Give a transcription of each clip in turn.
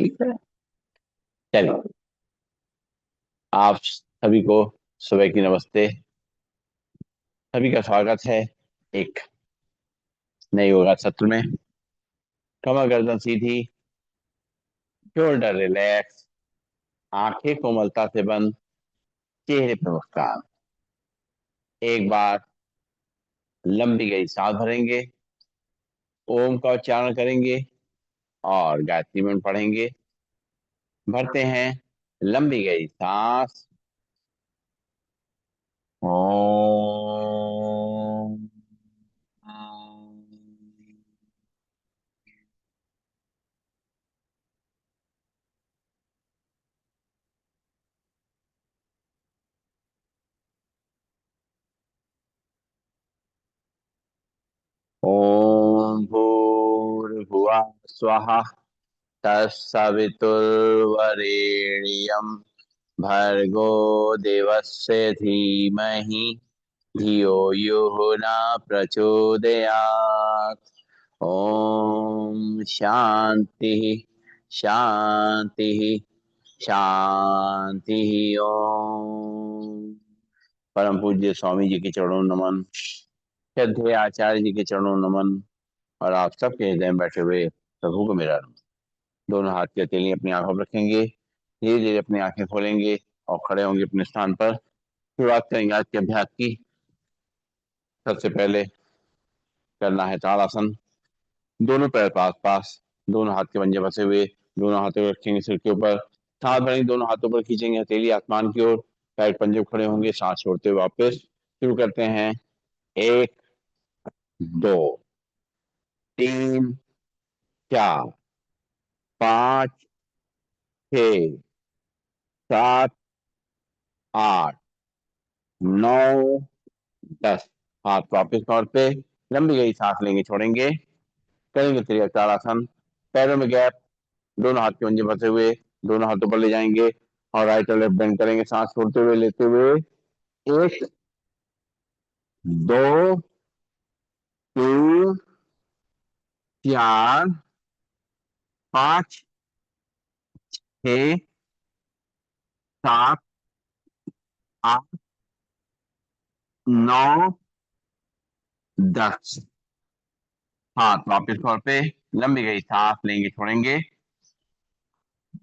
ठीक है। चलिए, आप सभी को सुबह की नमस्ते। सभी का स्वागत है एक नए योगा सत्र में। कमर गर्दन सीधी, शोल्डर रिलैक्स, आंखें कोमलता से बंद, चेहरे पर मुस्कान। एक बार लंबी गहरी सांस भरेंगे, ओम का उच्चारण करेंगे और गायत्री मंत्र पढ़ेंगे। भरते हैं लंबी गहरी सांस। ओम। ओम भूर्भुवः स्वः तत्सवितुर्वरेण्यं भर्गो देवस्य धीमहि धियो यो न प्रचोदयात्। ओम शांति शांति शांति। ओम। परम पूज्य स्वामी जी के चरणों नमन, श्रद्धेय आचार्य जी के चरणों नमन, और आप सबके हृदय में बैठे हुए प्रभु को मेरा नमन। दोनों हाथ की हथेली अपनी आंखों पर रखेंगे, धीरे धीरे अपनी आंखें खोलेंगे और खड़े होंगे अपने स्थान पर। शुरुआत करेंगे आज के अभ्यास की। सबसे पहले करना है ताड़ासन। दोनों पैर पास पास, दोनों हाथ के पंजे फंसे हुए, दोनों हाथों को रखेंगे सिर के ऊपर। सांस भरेंगे, दोनों हाथों पर खींचेंगे हथेली आसमान की ओर। पैर पंजे खड़े होंगे, सांस छोड़ते हुए वापस शुरू करते हैं। एक, दो, तीन, चार, पाँच, छः, सात, आठ, नौ, 10। हाथ वापिस तौर पे लंबी गई सांस लेंगे, छोड़ेंगे। करेंगे त्रिभुज ताड़ासन। पैरों में गैप, दोनों हाथ के पंजे फंसे हुए, दोनों हाथों पर ले जाएंगे और राइट और लेफ्ट बेंड करेंगे, सांस छोड़ते हुए लेते हुए। एक, दो, तीन, चार, पाँच, छः, सात, आठ, नौ, 10। हाथ वापिस तौर पे लंबी गई सांस लेंगे, छोड़ेंगे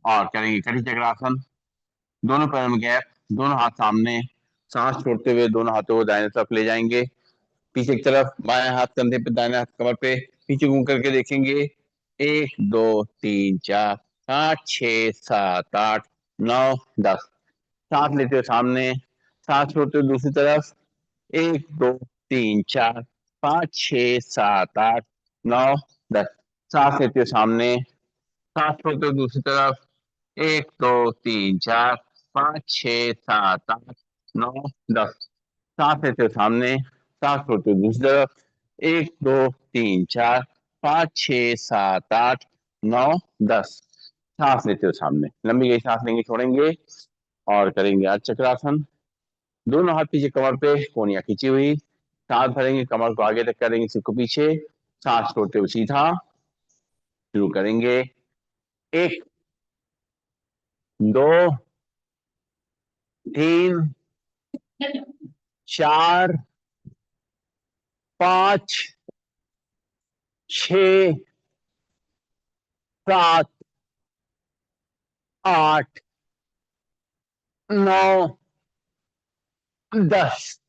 और करेंगे कटी चक्रासन। दोनों पैरों में गैप, दोनों हाथ सामने, सांस छोड़ते हुए दोनों हाथों को दाहिने तरफ ले जाएंगे, पीछे की तरफ। बाएं हाथ कंधे पे, दाहिने हाथ कमर पे, पीछे घूम करके देखेंगे। एक, दो, तीन, चार, पाँच, छः, सात, आठ, नौ, 10। सांस लेते हुए सामने, सांस छोड़ते हुए दूसरी तरफ। एक, दो, तीन, चार, पाँच, छः, सात, आठ, नौ, 10। सांस लेते हुए सामने, सांस छोड़ते हुए दूसरी तरफ। एक, दो, तीन, चार, पाँच, छः, सात, आठ, नौ, 10। सांस लेते हुए सामने, सांस छोड़ते हुए दूसरी तरफ। एक, दो, तीन, चार, पाँच, छः, सात, आठ, नौ, 10। सांस लेते हुए सामने, लंबी गई सांस लेंगे, छोड़ेंगे और करेंगे आज चक्रासन। दोनों हाथ पीछे कमर पे, कोहनियां खींची हुई। सांस भरेंगे, कमर को आगे तक करेंगे, सिर को पीछे। सांस छोड़ते हुए सीधा शुरू करेंगे। एक, दो, तीन, चार, पाँच, छः, सात, आठ, नौ, 10।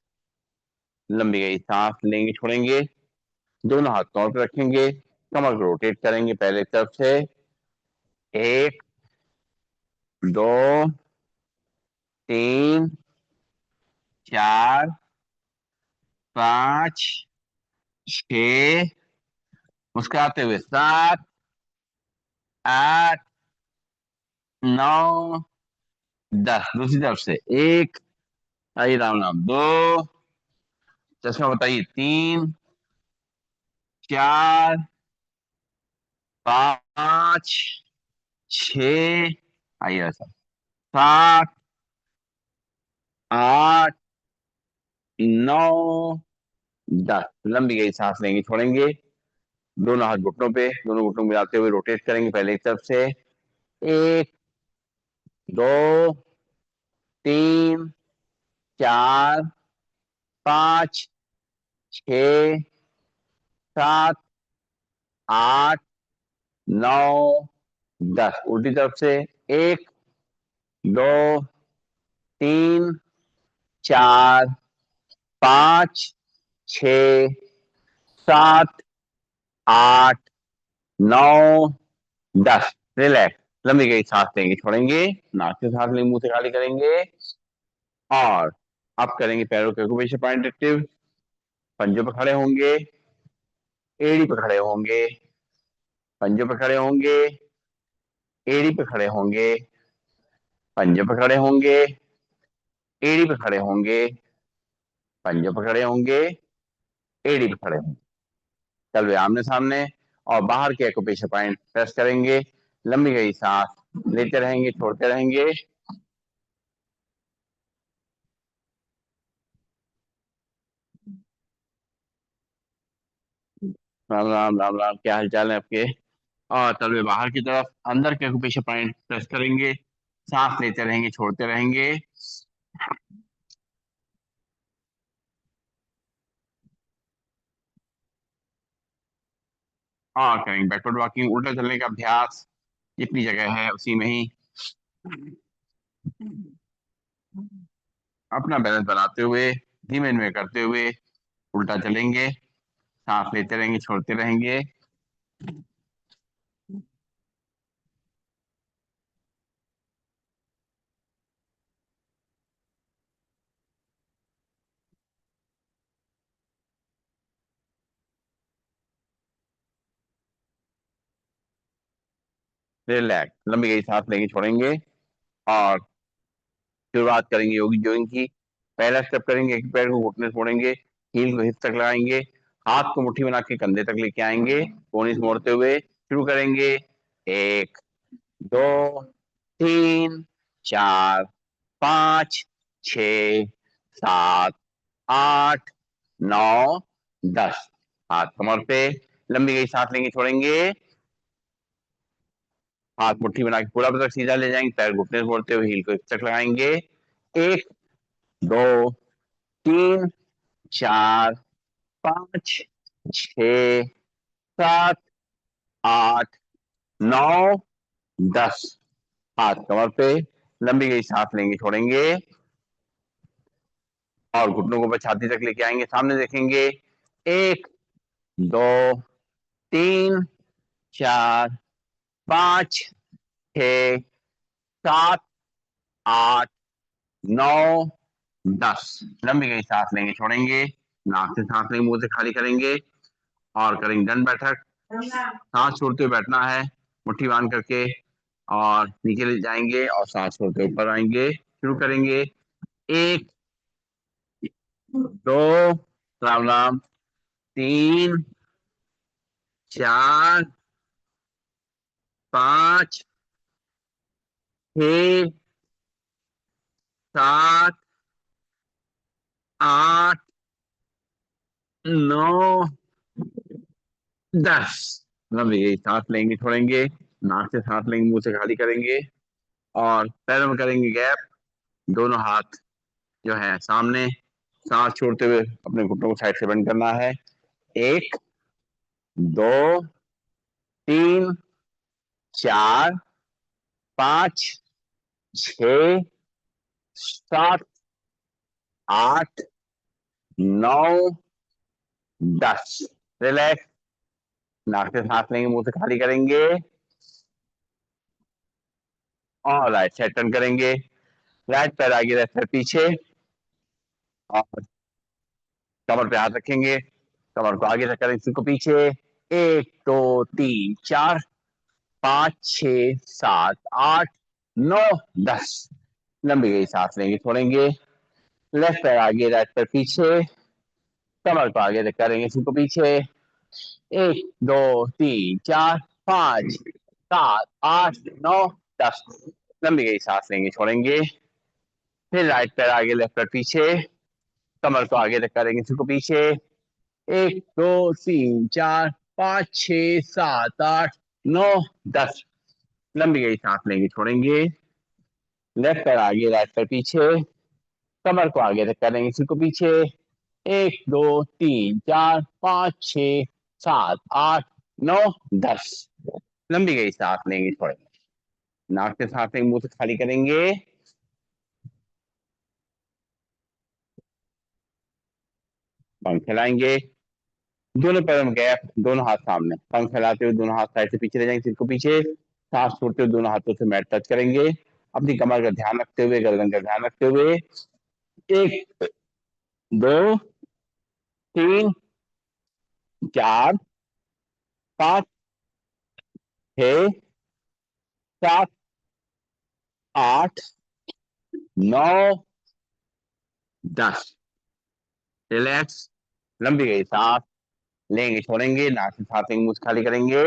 लंबी गई सांस लेंगे, छोड़ेंगे। दोनों हाथ कमर पर रखेंगे, कमर को रोटेट करेंगे पहले की तरफ से। एक, दो, तीन, चार, पाँच, छः, मुस्कुराते हुए सात, आठ, नौ, 10। दूसरी तरफ से। एक, आई राम राम, दो, चश्मा बताइए, तीन, चार, पाँच, छः, आइए ऐसा, सात, आठ, नौ, 10। लंबी गई सांस लेंगे, छोड़ेंगे। दोनों हाथ घुटनों पे, दोनों घुटनों मिलाते हुए रोटेट करेंगे पहले एक तरफ से। एक, दो, तीन, चार, पाँच, छ, सात, आठ, नौ, 10। उल्टी तरफ से। एक, दो, तीन, चार, पाँच, छ, सात, आठ, नौ, 10। रिलैक्स। लंबी गई सांस लेंगे, छोड़ेंगे, नाक से सांस लेंगे, मुंह से खाली करेंगे। और अब करेंगे पैरों के एक्यूप्रेशर पॉइंट एक्टिव। पंजों पर खड़े होंगे, एड़ी पे खड़े होंगे, पंजों पे खड़े होंगे, एड़ी पे खड़े होंगे, पंजों पे खड़े होंगे, एड़ी पे खड़े होंगे, पंजों पे खड़े होंगे, एड़ी पे खड़े होंगे। चल आमने सामने। और बाहर के एक्यूप्रेशर पॉइंट प्रेस करेंगे। लंबी गई सांस लेते रहेंगे, छोड़ते रहेंगे। राम राम राम राम, क्या हाल चाल है आपके। और तलवे बाहर की तरफ अंदर के एक्यूप्रेशर पॉइंट प्रेस करेंगे। सांस लेते रहेंगे, छोड़ते रहेंगे। और करेंगे बैकवर्ड वॉकिंग, उल्टा चलने का अभ्यास। जितनी जगह है उसी में ही अपना बैलेंस बनाते हुए, धीमे धीमे करते हुए उल्टा चलेंगे। सांस लेते रहेंगे, छोड़ते रहेंगे। रिलैक्स। लंबी गई सांस लेंगे, छोड़ेंगे। और शुरुआत करेंगे योगी जॉगिंग की। पहला स्टेप करेंगे, एक पैर को घुटने से मोड़ेंगे, हील को हिप तक लगाएंगे, हाथ को मुट्ठी बना के कंधे तक लेके आएंगे, कोहनी से मोड़ते हुए शुरू करेंगे। एक, दो, तीन, चार, पाँच, छ, सात, आठ, नौ, 10। हाथ कमर पे। लंबी गई सांस लेंगे, छोड़ेंगे। हाथ मुट्ठी बना के पूरा तक सीधा ले जाएंगे, पैर घुटने से मोड़ते हुए हील को हिप तक लगाएंगे। एक, दो, तीन, चार, पाँच, छ, सात, आठ, नौ, 10। हाथ कमर पे। लंबी गई सांस लेंगे, छोड़ेंगे। और घुटनों को ऊपर छाती तक लेके आएंगे, सामने देखेंगे। एक, दो, तीन, चार, पाँच, छ, सात, आठ, नौ, 10। लंबी गई सांस लेंगे, छोड़ेंगे। नाक से सांस लेंगे, मुंह से खाली करेंगे। और करेंगे दंड बैठक। सांस छोड़ते हुए बैठना है, मुट्ठी बांध करके। और नीचे ले जाएंगे और सांस छोड़ते ऊपर आएंगे, शुरू करेंगे। एक, दो, राम राम, तीन, चार, पाँच, छ, सात, आठ, नौ, 10। मतलब यही सांस लेंगे, छोड़ेंगे। नाक से सांस लेंगे, मुंह से खाली करेंगे। और पैरों में करेंगे गैप। दोनों हाथ जो है सामने। सांस छोड़ते हुए अपने घुटनों को साइड से बंद करना है। एक, दो, तीन, चार, पाँच, छ, सात, आठ, नौ, 10। रिलैक्स। नाक से सांस लेंगे, मुंह से खाली करेंगे। और राइट साइड टर्न करेंगे। राइट पैर आगे, लेफ्ट पैर पीछे। और कमर पे हाथ रखेंगे, कमर को आगे रख करेंगे, सिर को पीछे। एक, दो, तीन, चार, पाँच, छ, सात, आठ, नौ, 10। लंबी गई सांस लेंगे, छोड़ेंगे। लेफ्ट पैर आगे, राइट पैर पीछे। कमर को आगे रख करेंगे, सिर को पीछे। एक, दो, तीन, चार, पाँच, सात, आठ, नौ, 10। लंबी गई सांस लेंगे, छोड़ेंगे। फिर राइट पैर आगे, लेफ्ट पैर पीछे। कमर को आगे रख करेंगे, सिर को पीछे। एक, दो, तीन, चार, पाँच, छ, सात, आठ, नौ, 10। लंबी गई सांस लेंगे, छोड़ेंगे। लेफ्ट पैर आगे, राइट पैर पीछे, कमर को आगे तक करेंगे, सिर को पीछे। 1 2 3 4 5 6 7 8 9 10। लंबी गई सांस लेंगे, छोड़ेंगे। नाक से सांस लेंगे, मुंह से खाली करेंगे। पंख फैलाएंगे, दोनों पैरों में गैप, दोनों हाथ सामने। पंख फैलाते हुए दोनों हाथ साइड से पीछे ले जाएंगे, सिर को पीछे। सांस छोड़ते हुए दोनों हाथों से मैट टच करेंगे। अपनी कमर का ध्यान रखते हुए, गर्दन का ध्यान रखते हुए। 1 2 3 4 5 6 7 8 9 10। रिलैक्स। लंबी गई सांस लेंगे, छोड़ेंगे। नाक से सांस लेंगे, मुंह से खाली करेंगे।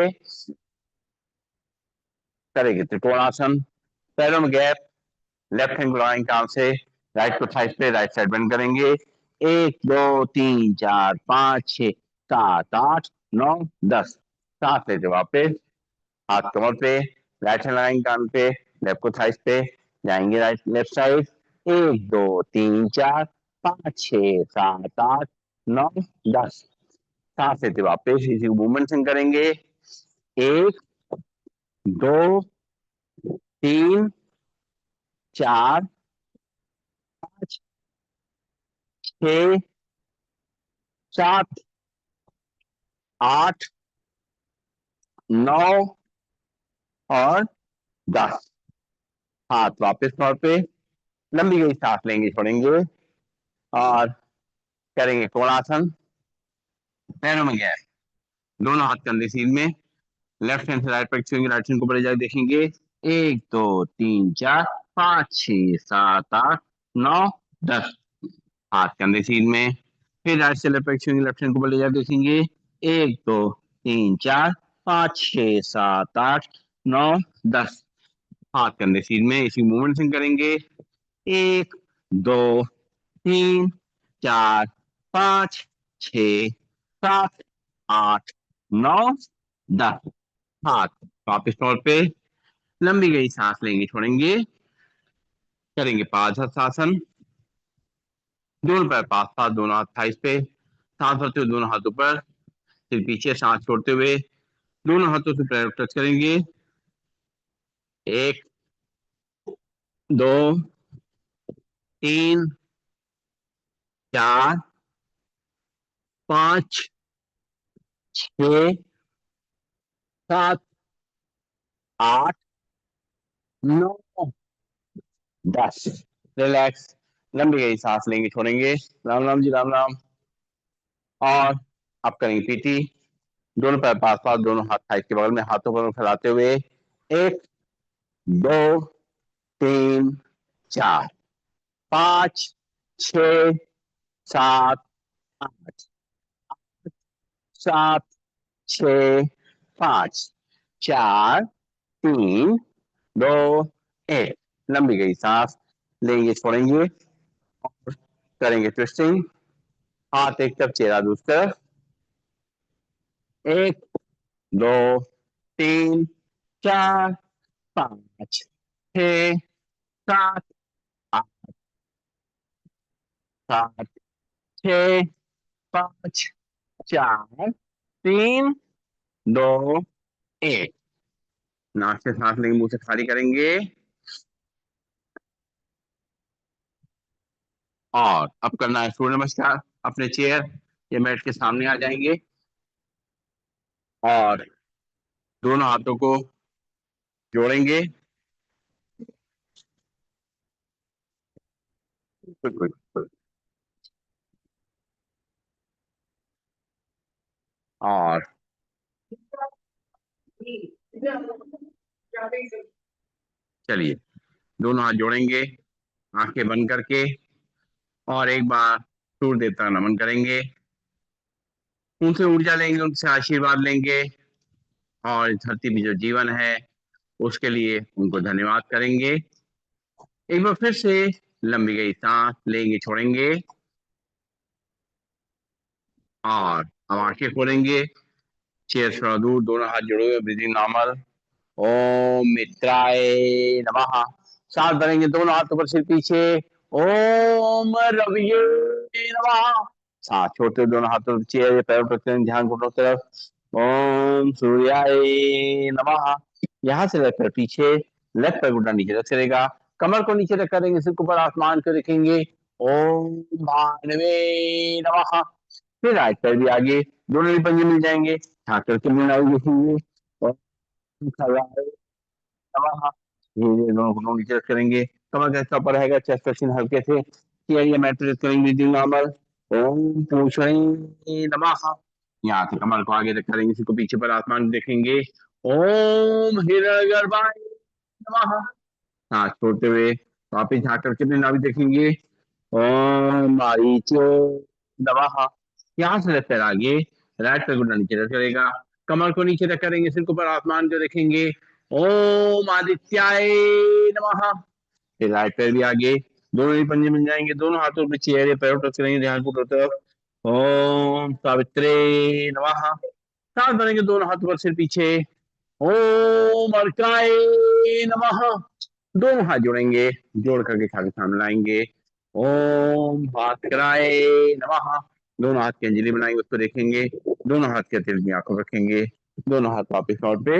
करेंगे त्रिकोणासन, पैरों में गैप। लेफ्ट हैंड ग्लोइंग काम से राइट को थाइस पे, राइट साइड बेंड करेंगे। 1 2 3 4 5 6 7 8 9 10। सांस लेते वापस, हाथ कमर पे, राइट हैंड लगाएंगे कान पे, लेफ्ट को थाइस पे, जाएंगे राइट लेफ्ट साइड। 1 2 3 4 5 6 7 8 9 10। सांस लेते वापस इसी मूवमेंट से करेंगे। 1 2 3 4 5 6 7 8 9 और 10। हाथ वापस तौर पे, लंबी गई सांस लेंगे, छोड़ेंगे। और करेंगे कोणासन, पैरों में गैप, दोनों हाथ कंधे सीध में। लेफ्ट हैंड से राइट पैर छुएंगे, राइट हैंड को ऊपर ले जाके देखेंगे। 1 2 3 4 5 6 7 8 9 10। हाथ कंधे सीध में। फिर राइट से लेफ्ट पैर छुएंगे, लेफ्ट हैंड को ऊपर ले जाके देखेंगे। 1 2 3 4 5 6 7 8 9 10। हाथ कंधे सीध में, इसी मूवमेंट से करेंगे। 1 2 3 4 5 6 7 8 9 10। हाथ वापिस तौर पे, लंबी गई सांस लेंगे, छोड़ेंगे। करेंगे पादहस्तासन, दोनों पैर पास पास, दोनों हाथ थाइस पे। सांस भरते हुए दोनों हाथ ऊपर, फिर पीछे। सांस छोड़ते हुए दोनों हाथों से पैर टच करेंगे। 1 2 3 4 5 6 7 8 9 10। रिलैक्स। लंबी गई सांस लेंगे, छोड़ेंगे। राम राम जी, राम राम। और अब करेंगे पीटी, दोनों पैर पास पास, दोनों हाथ थाइस के बगल में, हाथों पर फैलाते हुए। 1 2 3 4 5 6 7 8 9 10। लंबी गई सांस लेंगे, छोड़ेंगे। और करेंगे ट्विस्टिंग, हाथ एक तरफ, चेहरा दूसरी तरफ। 1 2 3 4 5 6 7 8 9 10। नाक से सांस लेंगे, मुंह से खाली करेंगे। और अब करना है सूर्य नमस्कार। अपने चेयर या मैट के सामने आ जाएंगे और दोनों हाथों को जोड़ेंगे। और चलिए, दोनों हाथ जोड़ेंगे, आंखें बंद करके, और एक बार सूर्य देवता का नमन करेंगे। उनसे ऊर्जा लेंगे, उनसे आशीर्वाद लेंगे, और इस धरती में जो जीवन है उसके लिए उनको धन्यवाद करेंगे। एक बार फिर से लंबी गई सांस लेंगे, छोड़ेंगे। और अब आंखें खोलेंगे, चेयर थोड़ा दूर, दोनों हाथ जोड़े हुए, ब्रीदिंग नॉर्मल। ओम मित्राय नमः। सांस भरेंगे, दोनों हाथ ऊपर सिर पीछे। ओम रविये नमः। सांस छोड़ते हुए दोनों हाथों को चेहरे पैरों पर रखें, ध्यान घुटनों की तरफ। ओम सूर्याय नमः। यहाँ से लेफ्ट पैर पीछे, लेफ्ट पैर घुटना नीचे रख चलेगा। कमर को नीचे रख करेंगे, सिर के ऊपर आसमान को देखेंगे। ओम भानवे नमः। फिर राइट पैर भी आगे, दोनों ही पंजे मिल जाएंगे, हाथ करके मिलना देखेंगे। ओम खगाय नमः। धीरे दोनों घुटनों नीचे रख करेंगे, कमर का हिस्सा ऊपर रहेगा, चेस्ट का चिन्ह हल्के से एरिया मैट्रेस करेंगे, ब्रीदिंग नॉर्मल। ओम पूषणे नमः। यहाँ से कमर को आगे रख करेंगे, इसी को पीछे पर आसमान देखेंगे। ओम हिरण्यगर्भाय नमः। सांस छोड़ते हुए वापिस झाँक करके अपनी नाभि देखेंगे। ओम मारीचो नमः। यहाँ से लेफ्ट पैर आगे, राइट पैर घुटना नीचे रख करेगा, कमर को नीचे रख करेंगे, सिर के ऊपर आसमान को देखेंगे। ओम आदित्याय नमः। फिर राइट पैर भी आगे, दोनों ही पंजे मिल जाएंगे, दोनों हाथों पे चेहरे पैरों टच करेंगे, ध्यान को तरफ। ओम सावित्रे नमः। सांस भरेंगे, दोनों हाथ ऊपर सिर पीछे। ओम अर्काय नमः। दोनों हाथ जोड़ेंगे, जोड़ करके खाली सामने लाएंगे। ओम भास्कराय नमः। दोनों हाथ की अंजलि बनाएंगे, उसको देखेंगे, दोनों हाथ के तिल की आंखों रखेंगे, दोनों हाथ वापिस लौट पे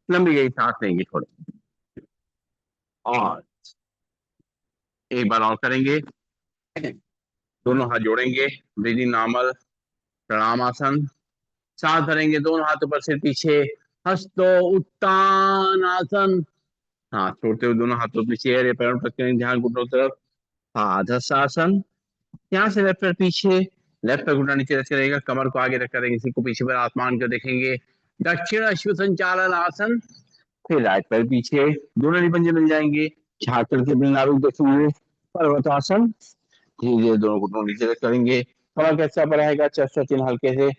लंबी गई सांस लेंगे थोड़े। और एक बार और करेंगे, दोनों हाथ जोड़ेंगे, ब्रीदिंग नॉर्मल, प्रणाम आसन। सांस भरेंगे, दोनों हाथ ऊपर सिर पीछे, हस्तो उत्तान आसन। हाथ छोड़ते हुए दोनों हाथों पे चेहरे पैरों पर करेंगे, ध्यान घुटनों की तरफ। आसन। यहाँ से लेफ्ट पैर पीछे, लेफ्ट पैर घुटना नीचे रख रहेगा, कमर को आगे रख करेंगे, इसी को पीछे पर आसमान को देखेंगे। दक्षिण अश्व संचालन आसन। फिर राइट पैर पीछे, दोनों ही पंजे मिल जाएंगे, झाँक करके अपने नाभि देखेंगे। पर्वतासन। धीरे धीरे दोनों घुटनों नीचे रख करेंगे, कमर कैसा पर रहेगा, चेस्ट का चिन्ह हल्के से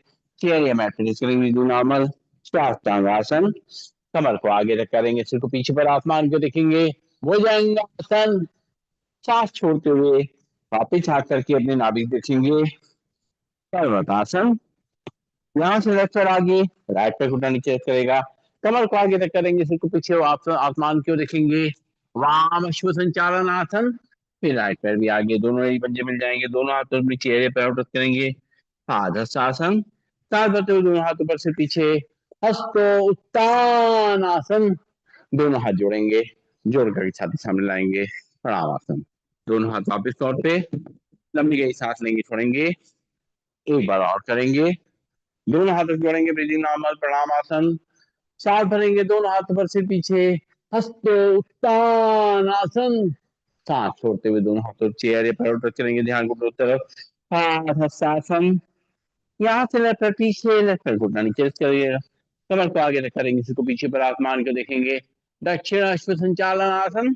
चेयर या मैट पे करेंगे, नॉर्मल स्वास्थ्य आसन। कमर को आगे रख करेंगे, सिर को पीछे पर आसमान को देखेंगे। भुजंगासन। सांस छोड़ते हुए वापिस झाँक करके अपने नाभि देखेंगे। पर्वतासन। यहाँ से लेफ्ट साइड आगे, राइट पैर घुटना नीचे रख करेगा, कमर को आगे रख करेंगे, सिर को पीछे आसमान की ओर देखेंगे। वाम अश्व संचालन आसन। फिर राइट पैर भी आगे, दोनों ही पंजे मिल जाएंगे, दोनों हाथों अपने चेहरे पैर टच करेंगे। आसन। सांस भरते हुए दोनों हाथ ऊपर से पीछे, हस्तो उत्तान आसन। दोनों हाथ जोड़ेंगे, जोड़ करके छाती सामने लाएंगे, प्रणाम आसन। दोनों हाथ वापिस तौर पे लंबी गई सांस लेंगे, छोड़ेंगे। एक बार और करेंगे, दोनों हाथों को जोड़ेंगे, ब्रीदिंग नॉर्मल, प्रणाम आसन। सांस भरेंगे, दोनों हाथ ऊपर से पीछे, हस्तो उत्तान आसन। सांस छोड़ते हुए दोनों हाथों चेयर या पैरों पर चलेंगे, ध्यान को तरफ। हस्तासन। यहाँ से लेफ्ट पैर पीछे, लेफ्ट पैर घुटना नीचे करिएगा, कमर को आगे रख करेंगे, इसको पीछे पर आसमान को देखेंगे। दक्षिण अश्व संचालन आसन।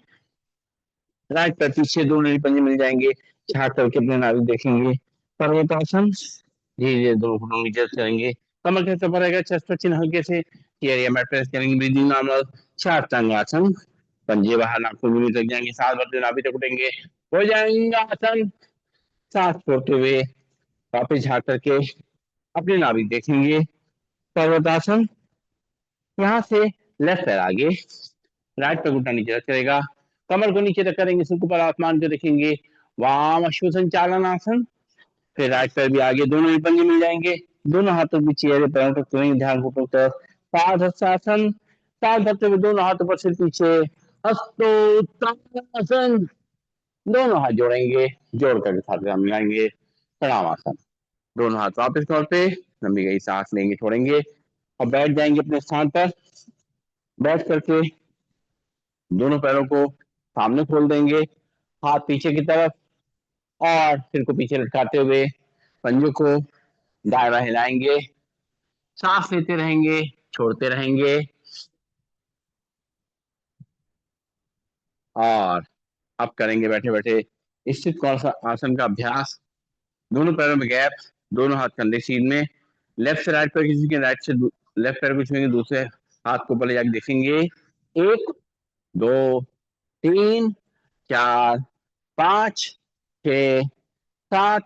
राइट पैर पीछे, दोनों ही पंजे मिल जाएंगे, झाँक करके अपने नाभि देखेंगे। पर्वतासन। धीरे धीरे दोनों घुटनों नीचे करेंगे, कमर के ऊपर रहेगा, चेस्ट पर चिन्ह हल्के से चेयर या मैट प्रेस करेंगे, ब्रीदिंग नॉर्मल, साष्टांगासन। पंजे बाहर नाखून भी लग जाएंगे, सांस भरते नाभि तक उठेंगे, हो जाएंगे आसन। सांस छोड़ते हुए वापिस झाँक करके अपने नाभि देखेंगे। पर्वतासन। यहाँ से लेफ्ट पैर आगे, राइट पैर घुटना नीचे रख करेगा, कमर को नीचे रख करेंगे, सिर ऊपर आसमान को देखेंगे। वाम अश्व संचालन आसन। फिर राइट पैर भी आगे, दोनों ही पंजे मिल जाएंगे, दोनों हाथों की चेहरे पैरों तक करेंगे, ध्यान घुटनों तरफ। पादहस्तासन। सांस भरते हुए दोनों हाथों पर सिर पीछे, हस्तोत्तानासन। दोनों हाथ जोड़ेंगे, जोड़ करके छाती मिलाएंगे, प्रणाम आसन। दोनों हाथ वापस तौर पे लंबी गई सांस लेंगे, छोड़ेंगे और बैठ जाएंगे अपने स्थान पर। बैठ करके दोनों पैरों को सामने खोल देंगे, हाथ पीछे की तरफ, और सिर को पीछे लटकाते हुए पंजों को दाएं बाएं हिलाएंगे, सांस लेते रहेंगे, छोड़ते रहेंगे। और अब करेंगे बैठे बैठे स्थित कौन सा आसन का अभ्यास। दोनों पैरों में गैप, दोनों हाथ कंधे सीध में, लेफ्ट से राइट पैर किसी के राइट से लेफ्ट पैर को छुएंगे, दूसरे हाथ को ऊपर ले जाके देखेंगे। एक, दो, तीन, चार, पाँच, छ, सात,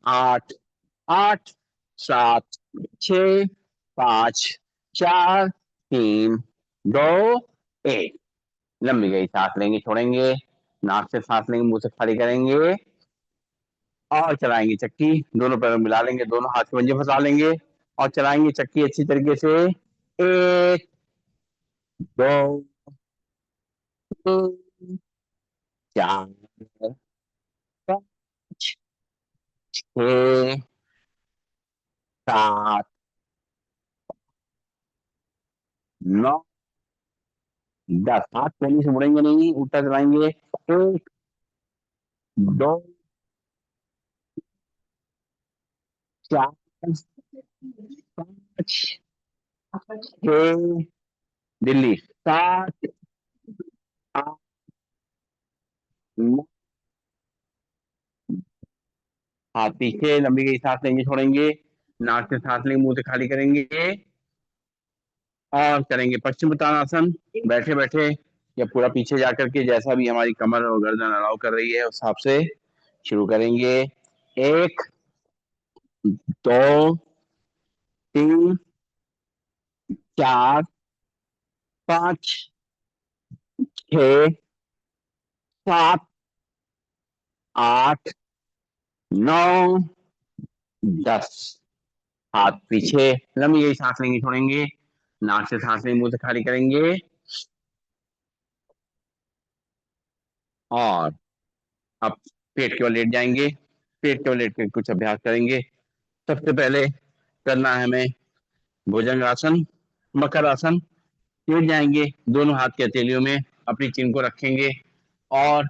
आठ, आठ, सात, छ, पाँच, चार, तीन, दो, एक। लंबी गई सांस लेंगे, छोड़ेंगे, नाक से सांस लेंगे, मुंह से खाली करेंगे और चलाएंगे चक्की। दोनों पैरों में मिला लेंगे, दोनों हाथ के पंजे फंसा लेंगे और चलाएंगे चक्की अच्छी तरीके से। एक, दो, तीन, चार, पाँच, छः, सात, नौ, 10। हाथ पहले से मुड़ेंगे नहीं, उल्टा चलाएंगे। एक, दो, चार, पाँच, छः, दिल्ली, सात, आठ, नौ। हाथ पीछे, लंबी गई सांस लेंगे, छोड़ेंगे, नाक से सांस लेंगे, मुंह से खाली करेंगे और करेंगे पश्चिमोत्तानासन। बैठे बैठे या पूरा पीछे जाकर के, जैसा भी हमारी कमर और गर्दन अलाउ कर रही है उस हिसाब से शुरू करेंगे। एक, दो, तीन, चार, पाँच, छः, सात, आठ, नौ, 10। हाथ पीछे, लंबी गई सांस लेंगे, छोड़ेंगे, नाक से सांस लेंगे, मुंह से खाली करेंगे और अब पेट की ओर लेट जाएंगे। पेट की ओर लेट के कुछ अभ्यास करेंगे। सबसे पहले करना है हमें भुजंग आसन, मकर आसन। लेट जाएंगे, दोनों हाथ की हथेलियों में अपनी चिन को रखेंगे और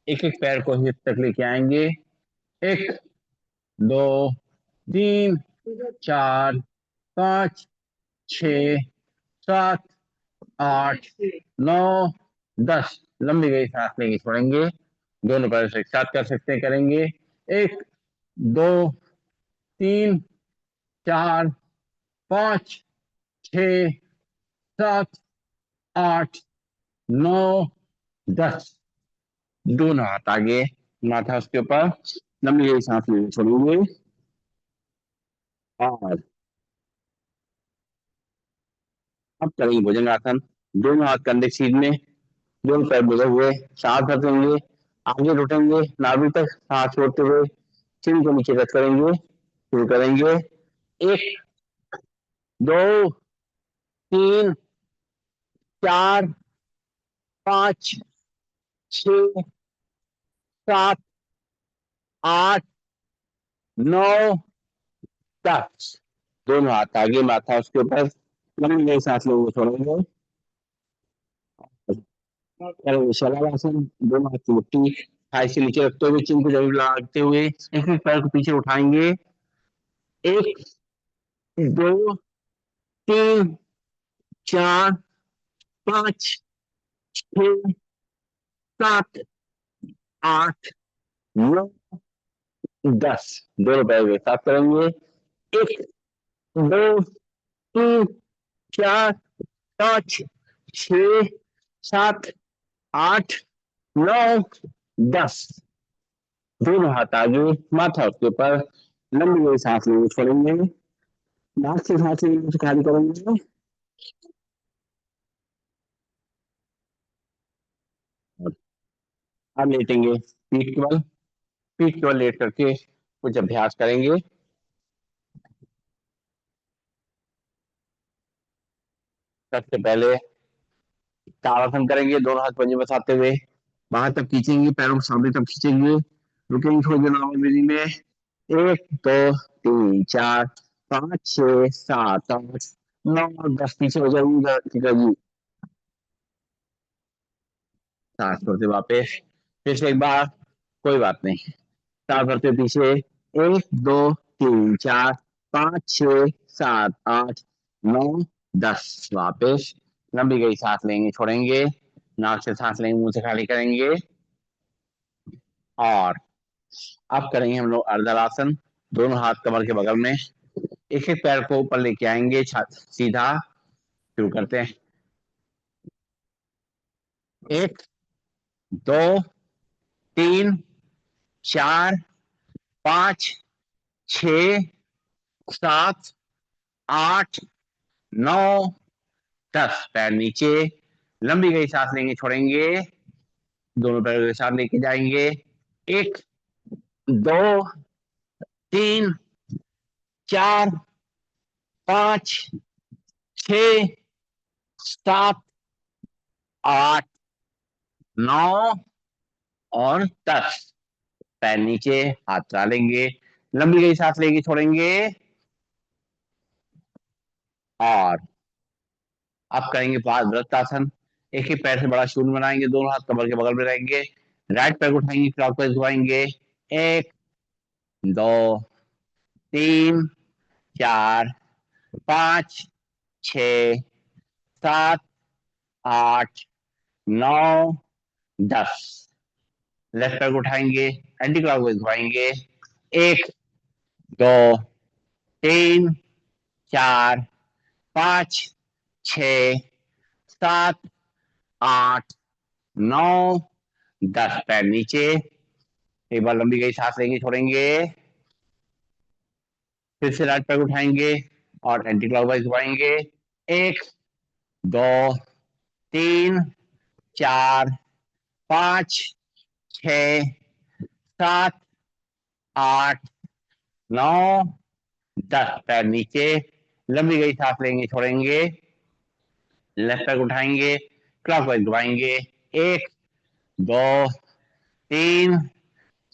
एक एक पैर को हिप तक लेके आएंगे। एक, दो, तीन, चार, पाँच, छ, सात, आठ, नौ, 10। लंबी गई सांस लेंगे, छोड़ेंगे, दोनों पैर से एक साथ कर सकते हैं, करेंगे। एक, दो, तीन, चार, पाँच, छ, सात, आठ, नौ, 10। दोनों हाथ आगे, माथा उसके ऊपर, लंबी गई सांस लेंगे, छोड़ेंगे और अब करेंगे भुजंगासन। दोनों हाथ कंधे के सीध में, दोनों पैर मिले हुए, सांस रखेंगे, आगे लुटेंगे, नाभि तक सांस छोड़ते हुए चिन को नीचे रख करेंगे। शुरू करेंगे। एक, दो, तीन, चार, पाँच, छ, सात, आठ, नौ, 10। दोनों हाथ आगे, माथा उसके ऊपर, लंबी नई सांस लेंगे, छोड़ेंगे। करेंगे शलभासन। दोनों हाथ की मुट्ठी थाई से नीचे रखते हुए, चिन को जमीन लगाते हुए एक एक पैर को पीछे उठाएंगे। एक, दो, तीन, चार, पाँच, छः, सात, आठ, नौ, 10। दोनों पैर एक साथ करेंगे। एक, दो, तीन, चार, पाँच, छ, सात, आठ, नौ, 10। दोनों हाथ आगे, माथा उसके ऊपर, लंबी हुई सांस लेंगे, छोड़ेंगे, नाक से सांस लेंगे, मुंह से खाली करेंगे और अब लेटेंगे पीठ के बल। पीठ के बल लेट करके कुछ अभ्यास करेंगे। सबसे पहले ताड़ासन करेंगे, दोनों हाथ पंजे बसाते हुए बाहर तक खींचेंगे, पैरों को सामने तक खींचेंगे, रुकेंगे थोड़ी देर नॉर्मल ब्रीदिंग में। एक, दो, तीन, चार, पाँच, छः, सात, आठ, नौ, 10। पीछे हो जाएगी, सांस छोड़ते वापस, फिर से एक बार, कोई बात नहीं, सांस भरते पीछे। एक, दो, तीन, चार, पाँच, छः, सात, आठ, नौ, 10। वापस लंबी गई सांस लेंगे, छोड़ेंगे, नाक से सांस लेंगे, मुंह से खाली करेंगे और अब करेंगे हम लोग अर्धलासन। दोनों हाथ कमर के बगल में, एक एक पैर को ऊपर लेके आएंगे, सीधा। शुरू करते हैं। एक, दो, तीन, चार, पाँच, छ, सात, आठ, नौ, 10 पैर नीचे, लंबी गई सांस लेंगे, छोड़ेंगे, दोनों पैरों के साथ लेके जाएंगे। 1 2 3 4 5 6 7 8 9 और 10 पैर नीचे, हाथ चला लेंगे, लंबी गई सांस लेंगे, छोड़ेंगे, और अब करेंगे वृत्तासन। एक ही पैर से बड़ा शून्य बनाएंगे, दोनों हाथ कमर के बगल में रहेंगे, राइट पैर को उठाएंगे, क्लॉकवाइज घुमाएंगे। 1 2 3 4 5 6 7 8 9 10। लेफ्ट पैर को उठाएंगे, एंटी क्लॉकवाइज घुमाएंगे। 1 2 3 4 5 6 7 8 9 10 पैर नीचे, एक बार लंबी गई सांस लेंगे, छोड़ेंगे, फिर से राइट पैर उठाएंगे और एंटी क्लॉकवाइज घुमाएंगे। 1 2 3 4 5 6 7 8 9 10 पैर नीचे, लंबी गई सांस लेंगे, छोड़ेंगे, लेफ्ट पैर उठाएंगे, क्लॉकवाइज घुमाएंगे। 1 2 3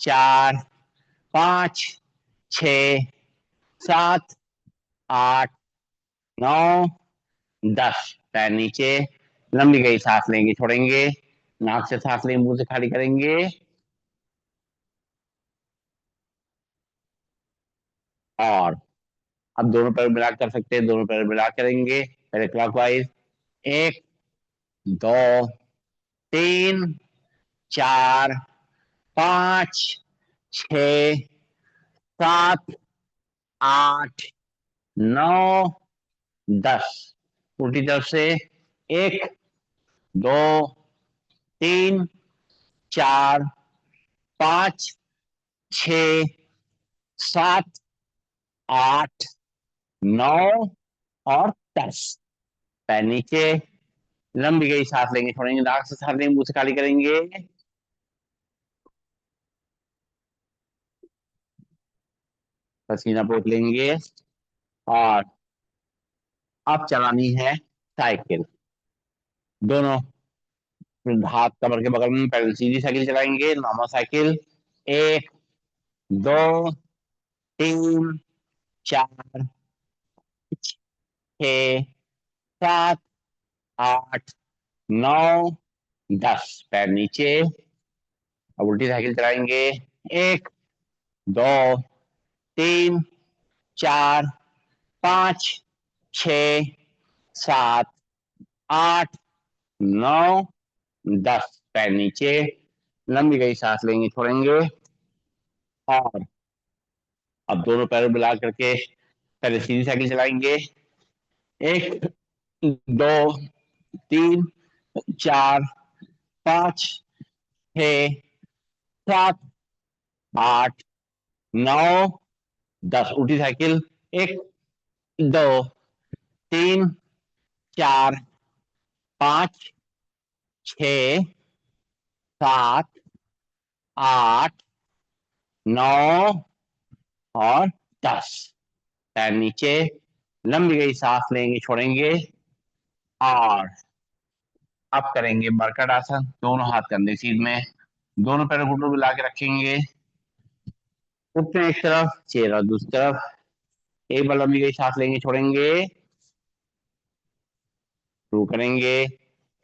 4 5 6 7 8 9 10 पैर नीचे, लंबी गई सांस लेंगे, छोड़ेंगे, नाक से सांस लेंगे, मुंह से खाली करेंगे, और अब दोनों पैर मिला कर सकते हैं, दोनों पैर मिला करेंगे, पहले क्लॉकवाइज। 1 2 3 4 5 6 7 8 9 10, उल्टी तरफ से। 1 2 3 4 5 6 7 8 9 और 10 पैर नीचे, लंबी गई सांस लेंगे, छोड़ेंगे, नाक से सांस लेंगे, मुंह से खाली करेंगे, पसीना पोंछ लेंगे, और अब चलानी है साइकिल। दोनों हाथ कमर के बगल में, पैदल सीधी साइकिल चलाएंगे, नॉर्मल साइकिल। 1 2 3 4 6 7 8 9 10 पैर नीचे, अब उल्टी साइकिल चलाएंगे। 1 2 3 4 5 6 7 8 9 10 पैर नीचे, लंबी गई सांस लेंगे, छोड़ेंगे, और अब दोनों पैर मिला करके पहले सीधी साइकिल चलाएंगे। 1 2 3 4 5 6 7 8 9 10 उल्टी साइकिल। 1 2 3 4 5 6 7 8 9 और 10 पैर नीचे, लंबी गई सांस लेंगे, छोड़ेंगे, और अब करेंगे मरकट आसन। दोनों हाथ कंधे सीध में, दोनों पैरों को घुटनों मिला के रखेंगे, घुटने एक तरफ, चेहरा दूसरी तरफ, एक बार लंबी गई सांस लेंगे, छोड़ेंगे, शुरू करेंगे।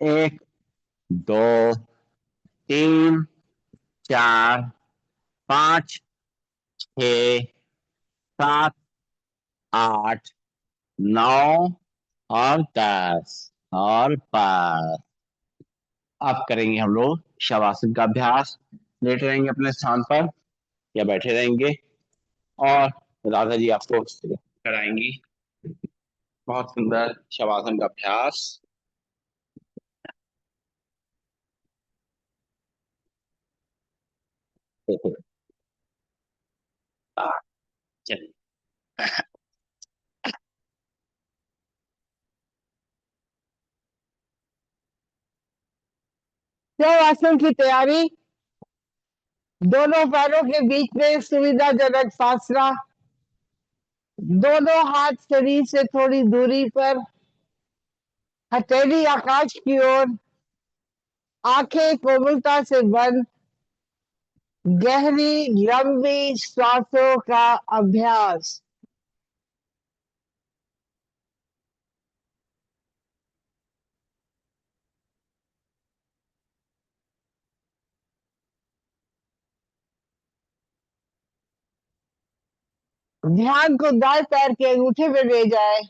1 2 3 4 5 6 7 8 9 और 10 और पास। अब करेंगे हम लोग शवासन का अभ्यास। लेटे रहेंगे अपने स्थान पर या बैठे रहेंगे, और राधा जी आपको कराएंगी बहुत सुंदर शवासन का अभ्यास। चलिए, शवासन की तैयारी। दोनों पैरों के बीच में सुविधाजनक फासला। दोनों हाथ शरीर से थोड़ी दूरी पर। हथेली आकाश की ओर। आंखें कोमलता से बंद। गहरी लंबी सांसों का अभ्यास। ध्यान को दाएं पैर के अंगूठे में ले जाए।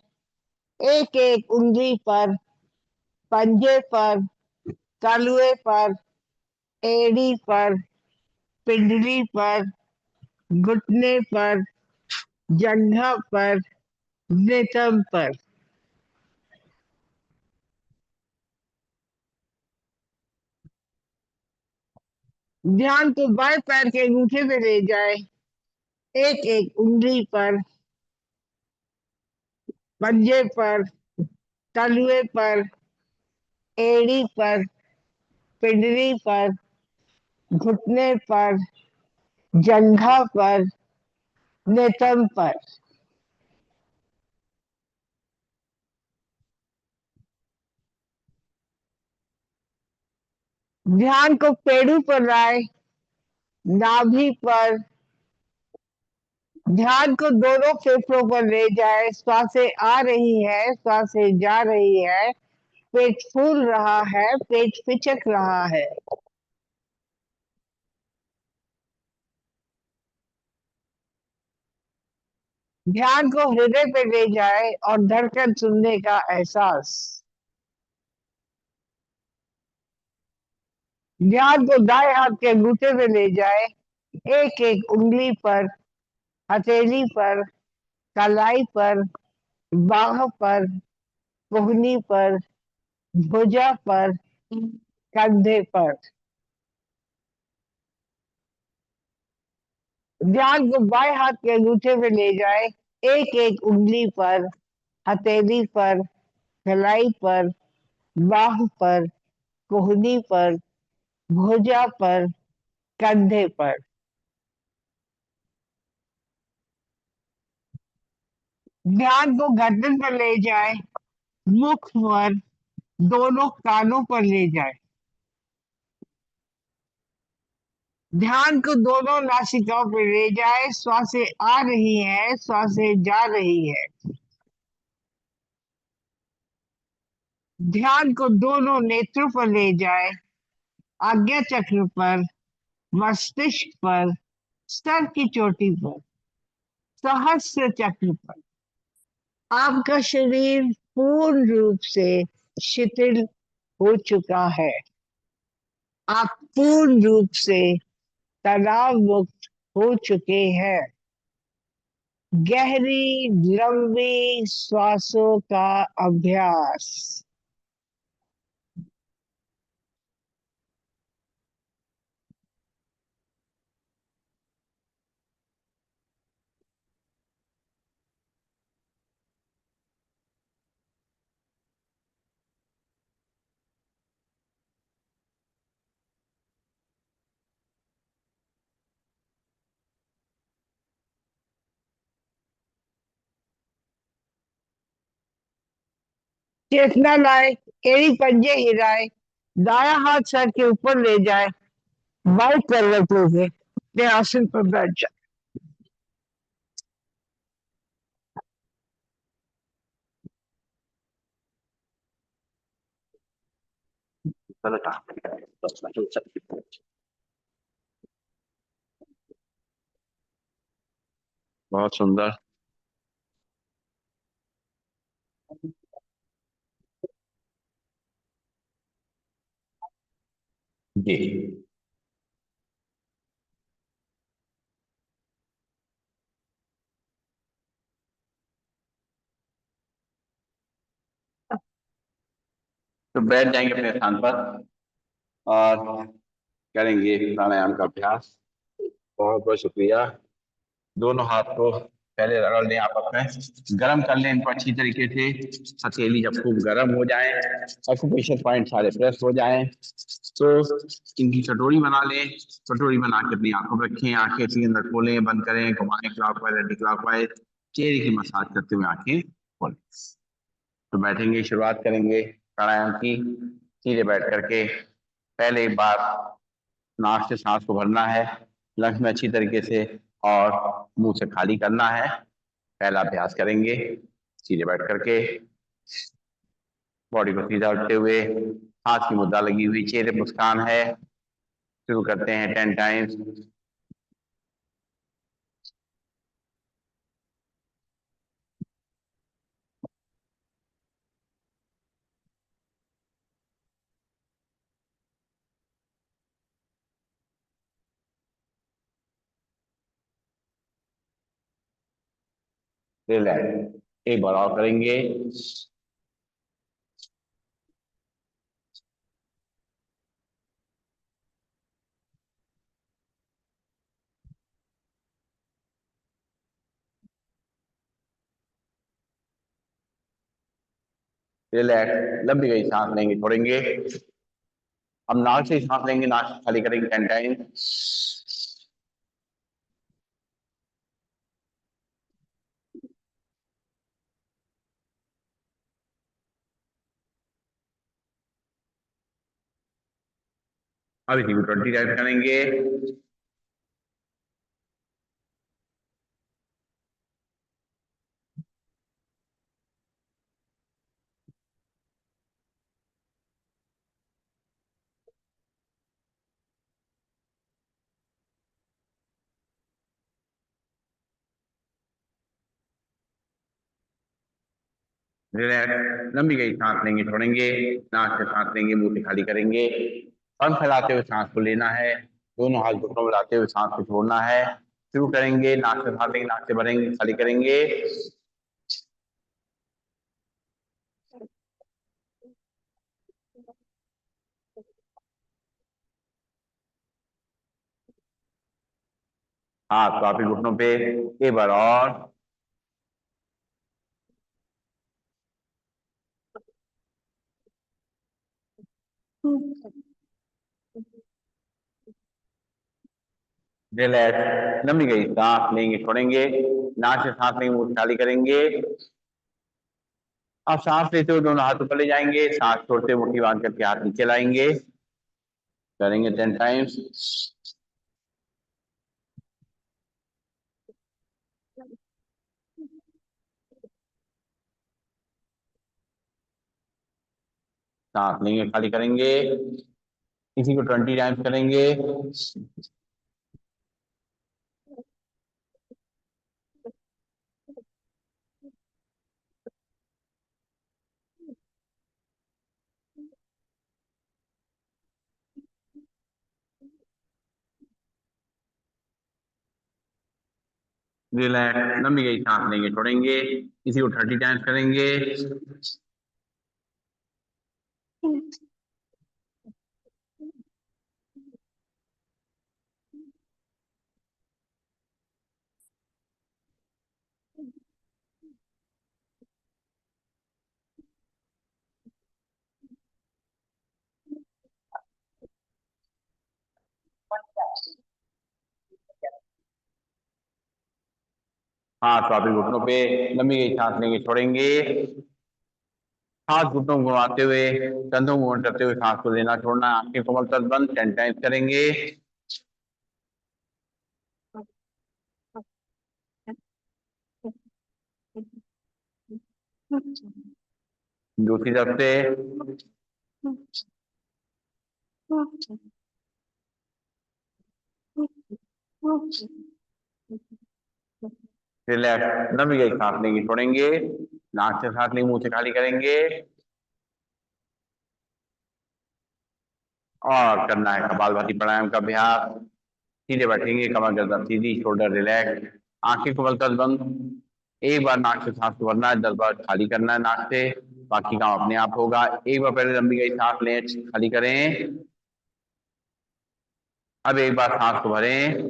एक एक उंगली पर, पंजे पर, तालुए पर, एड़ी पर, पिंडली पर, घुटने पर, जंघा पर, नितंब पर। ध्यान को बाएं पैर के अंगूठे में ले जाए। एक एक उंगली पर, पंजे पर, तलुए पर, एड़ी पर, पिंडली पर, घुटने पर, जंघा पर, नितंब पर। ध्यान को पेड़ू पर लाए, नाभि पर। ध्यान को दोनों फेफड़ों पर ले जाए। सांसें आ रही है, सांसें जा रही है। पेट फूल रहा है, पेट पिचक रहा है। ध्यान को हृदय पे ले जाए और धड़कन सुनने का एहसास। ध्यान को दाएं हाथ के अंगूठे में ले जाए। एक एक उंगली पर, हथेली पर, कलाई पर, बाह पर, कोहनी पर, भुजा पर, कंधे पर। ध्यान को बाएं हाथ के अंगूठे में ले जाए। एक एक उंगली पर, हथेली पर, कलाई पर, बाह पर, कोहनी पर, भुजा पर, कंधे पर। ध्यान को गर्दन पर ले जाए। मुख पर, दोनों कानों पर ले जाए। ध्यान को दोनों नासिकाओं पर ले जाए। श्वासें आ रही है, श्वासें जा रही है। ध्यान को दोनों नेत्रों पर ले जाए। आज्ञा चक्र पर, मस्तिष्क पर, सर की चोटी पर, सहस्र चक्र पर। आपका शरीर पूर्ण रूप से शिथिल हो चुका है। आप पूर्ण रूप से तनाव मुक्त हो चुके हैं। गहरी लंबी श्वासों का अभ्यास। चेतना लाए, एड़ी पंजे हिलाए। दाया हाथ सर के ऊपर ले जाए। बाएं करवट लेके अपने आसन पर बैठ जाए। बहुत सुंदर। जी। तो बैठ जाएंगे अपने स्थान पर और करेंगे प्राणायाम का अभ्यास। बहुत बहुत शुक्रिया। दोनों हाथ को पहले रगड़ लें आपस में, गर्म कर लें इनको अच्छी तरीके से। हथेली जब खूब गर्म हो जाए, एक्यूप्रेशर पॉइंट सारे प्रेस हो जाए, तो इनकी कटोरी बना लें। कटोरी बना के अपनी आंखों में रखें, आंखें इसके अंदर खोलें, बंद करें, घुमाएं क्लॉकवाइज एंटी क्लॉकवाइज, चेहरे की मसाज करते हुए आंखें खोलें। तो बैठेंगे, शुरुआत करेंगे प्राणायाम की। सीधे बैठ करके पहले एक बार नाक से सांस को भरना है लंग्स में अच्छी तरीके से, और मुंह से खाली करना है। पहला अभ्यास करेंगे सीधे बैठ करके, बॉडी को सीधा उठते हुए, हाथ की मुद्रा लगी हुई, चेहरे पर मुस्कान है। शुरू करते हैं 10 टाइम्स। रिलैक्स, एक बार और करेंगे। रिलैक्स, लंबी गई सांस लेंगे, छोड़ेंगे। अब नाक से सांस लेंगे, नाक से खाली करेंगे 10 टाइम्स। अब इसी को 20 टाइम्स करेंगे। रिलैक्स, लंबी गई सांस लेंगे, छोड़ेंगे। नाक से सांस लेंगे, मुंह से खाली करेंगे। पंख फैलाते हुए सांस को लेना है, दोनों हाथ घुटनों में लाते हुए सांस को छोड़ना है। शुरू करेंगे, नाक से सांस लेंगे, नाक से भरेंगे, खाली करेंगे। हाथ वापिस घुटनों पे, एक बार और। रिलैक्स, लंबी गई सांस लेंगे, छोड़ेंगे। नाक से सांस लेंगे, मुंह से खाली करेंगे। अब सांस लेते हुए दोनों हाथ ऊपर ले जाएंगे, सांस छोड़ते हुए मुट्ठी बांध करके हाथ नीचे लाएंगे। करेंगे 10 टाइम्स। सांस लेंगे, खाली करेंगे। इसी को 20 टाइम्स करेंगे। रिलैक्स, लंबी गई सांस लेंगे, छोड़ेंगे। इसी को 30 टाइम्स करेंगे। हाथ वापिस घुटनों पे, लंबी गई सांस लेंगे, छोड़ेंगे। हाथ घुटनों को घुमाते हुए, कंधों को मूवमेंट करते हुए सांस को लेना छोड़ना। आंखें कोमल तल बंद, 10 टाइम्स करेंगे। दूसरी तरफ से। रिलैक्स, लंबी गई सांस लेंगे, छोड़ेंगे। नाक से सांस लेंगे, मुंह से खाली करेंगे। और करना है कपालभाति प्राणायाम का अभ्यास। सीधे बैठेंगे, कमर गर्दन सीधी, शोल्डर रिलैक्स, आंखें को बलकर बंद। एक बार नाक से सांस को भरना है, 10 बार खाली करना है नाक से। बाकी काम अपने आप होगा। एक बार पहले लंबी गई सांस लें, खाली करें। अब एक बार सांस को भरें,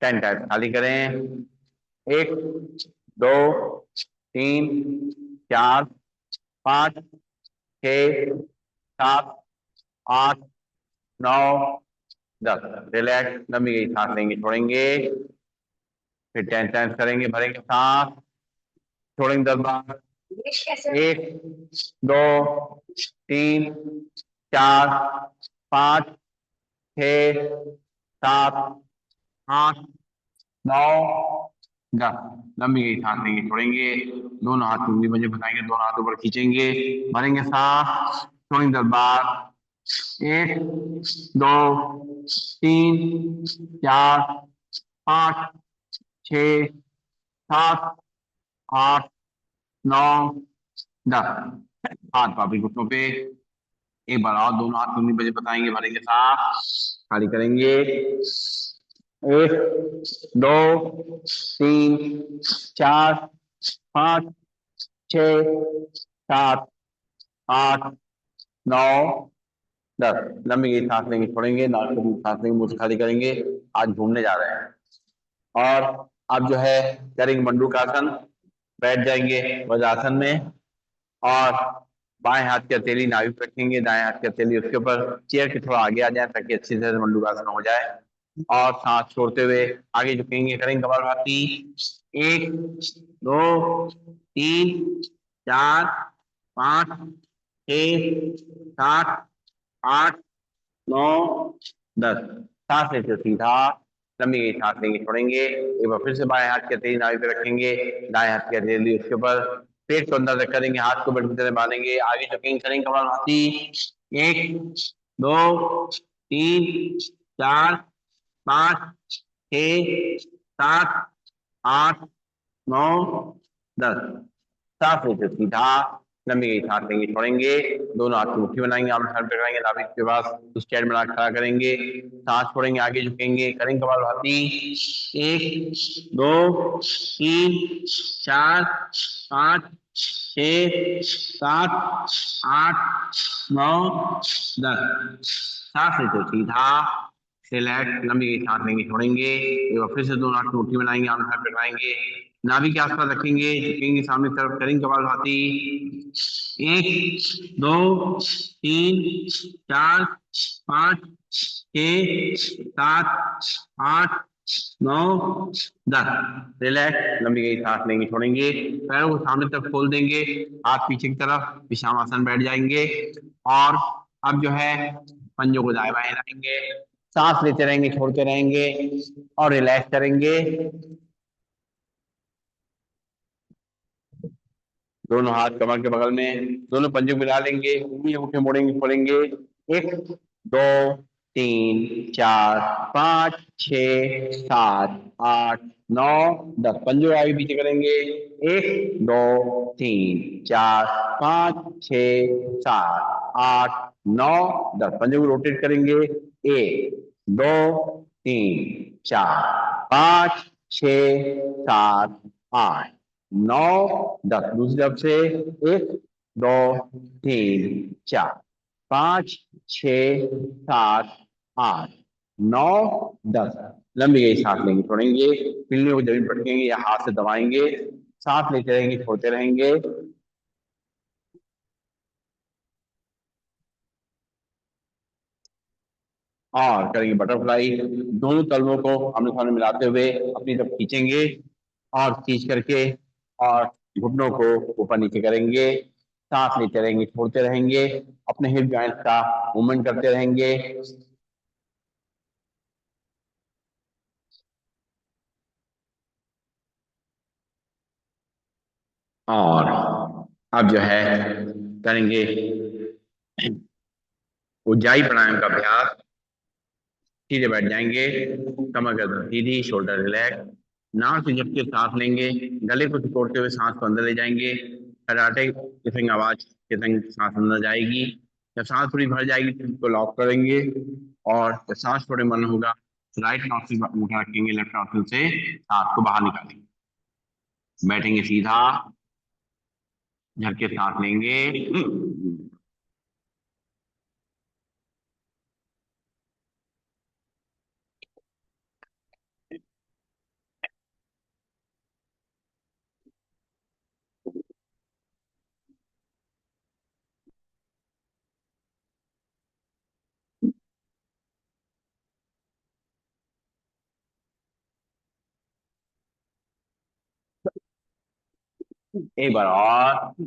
10 टाइम्स खाली करें। एक, दो, तीन, चार, पाँच, छः, सात, आठ, नौ, 10। रिलैक्स, लंबी गई सांस लेंगे, छोड़ेंगे, फिर 10 टाइम्स करेंगे, भरेंगे सांस, छोड़ेंगे 10 बार। एक, दो, तीन, चार, पाँच, छः, सात, आठ, नौ, 10। लंबी गई सांस लेंगे, छोड़ेंगे, दोनों हाथ उंगली मुझे बताएंगे, दोनों हाथ ऊपर खींचेंगे, भरेंगे सांस, छोड़ेंगे 10 बार। एक, दो, तीन, चार, पाँच, छः, सात, आठ, नौ, 10। हाथ वापिस घुटनों पे, एक बार और दोनों हाथ उंगली मुझे बताएंगे, भरेंगे सांस, खाली करेंगे। एक, दो, तीन, चार, पाँच, छः, सात, आठ, नौ, 10। लंबी गई सांस लेंगे, छोड़ेंगे, नाक से सांस लेंगे, मुंह से खाली करेंगे। आज घूमने जा रहे हैं। और अब जो है करेंगे मंडूकासन, बैठ जाएंगे वज्रासन में, और बाएं हाथ की हथेली नाभि पे रखेंगे, दाएं हाथ की हथेली उसके ऊपर, चेयर के थोड़ा आगे आ जाए ताकि अच्छी तरह से मंडूकासन हो जाए। और सांस छोड़ते हुए आगे झुकेंगे, करेंगे कपालभाति। एक, दो, तीन, चार, पाँच, छः, सात, आठ, नौ, 10। सांस लेते सीधा, लंबी गई सांस लेंगे, छोड़ेंगे, एक बार फिर से बाएं हाथ की हथेली नाभि पे रखेंगे, दाएं हाथ की हथेली उसके ऊपर, पेट को अंदर तक करेंगे, हाथ को बेड की तरह बांधेंगे, आगे झुकेंगे, करेंगे कपालभाति। एक, दो, तीन, चार, पाँच, छः, सात, आठ, नौ, 10। सांस लेते सीधा, लंबी गई सांस लेंगे, छोड़ेंगे, दोनों हाथ की मुट्ठी बनाएंगे, आमने सामने टकराएंगे, नाभि के पास स्ट्रेट बना के खड़ा करेंगे, सांस छोड़ेंगे, आगे झुकेंगे, करेंगे कपालभाति। एक, दो, तीन, चार, पाँच, छः, सात, आठ, नौ, 10। सांस लेते सीधा, रिलैक्स, लंबी गई सांस लेंगे, छोड़ेंगे, एक बार फिर से दोनों हाथ की मुट्ठी बनाएंगे, आमने सामने टकराएंगे, नाभि के आसपास रखेंगे, झुकेंगे सामने की तरफ, करेंगे कपालभाति। एक, दो, तीन, चार, पाँच, छः, सात, आठ, नौ, 10। रिलैक्स, लंबी गई सांस लेंगे, छोड़ेंगे, पैरों को सामने तरफ खोल देंगे, हाथ पीछे की तरफ, विश्रामासन बैठ जाएंगे। और अब जो है पंजों को दाएं बाएं हिलाएंगे, सांस लेते रहेंगे, छोड़ते रहेंगे, और रिलैक्स करेंगे। दोनों हाथ कमर के बगल में, दोनों पंजों को मिला लेंगे, उंगली उठे मोड़ेंगे, खोलेंगे। एक, दो, तीन, चार, पाँच, छः, सात, आठ, नौ, 10। पंजों आगे पीछे करेंगे। एक, दो, तीन, चार, पाँच, छः, सात, आठ, नौ, 10। पंजों को रोटेट करेंगे। एक, दो, तीन, चार, पाँच, छः, सात, आठ, नौ, 10। दूसरी तरफ से एक, दो, तीन, चार, पाँच, छ, सात, आठ, नौ, 10। लंबी गई सांस लेंगे, छोड़ेंगे, पिल्लियों को जमीन पटकेंगे या हाथ से दबाएंगे, सांस लेते रहेंगे, छोड़ते रहेंगे। और करेंगे बटरफ्लाई, दोनों तलवों को आमने सामने मिलाते हुए अपनी तरफ खींचेंगे, और खींच करके और घुटनों को ऊपर नीचे करेंगे, सांस लेते रहेंगे, छोड़ते रहेंगे, अपने हिप जॉइंट का मूवमेंट करते रहेंगे। और अब जो है करेंगे उज्जाई प्राणायाम का अभ्यास। सीधे बैठ जाएंगे, कमर गर्दन सीधी, शोल्डर रिलैक्स, नाक से झपके सांस लेंगे, गले को सिकोड़ते हुए सांस को अंदर ले जाएंगे, कराटे की संग आवाज के संग सांस अंदर जाएगी। जब सांस पूरी भर जाएगी तो इसको लॉक करेंगे, और जब सांस थोड़े मन होगा राइट नॉस्ट्रिल पर अंगूठा रखेंगे, लेफ्ट नॉस्ट्रिल से सांस को बाहर निकालेंगे, बैठेंगे सीधा, झटके सांस लेंगे, एक बार और।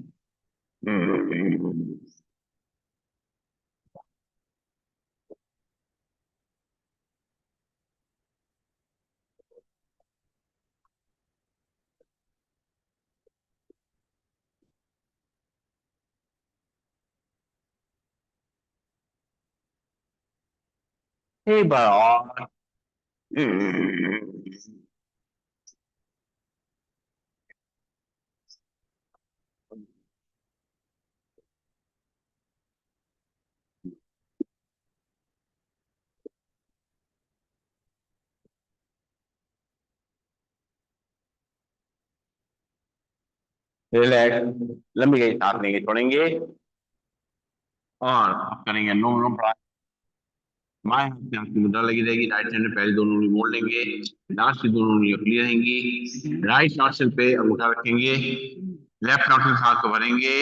एक बार और। रिलैक्स, लंबी गई सांस लेंगे, छोड़ेंगे, और अब करेंगे नो नो। बाएं हाथ में आपकी मुद्रा लगी रहेगी, राइट हैंड में पहले दोनों उंगली मोड़ लेंगे, लास्ट की दोनों उंगलियां खुली रहेंगी, राइट नॉस्ट्रिल पे अंगूठा रखेंगे, लेफ्ट नॉस्ट्रिल से हाथ को भरेंगे,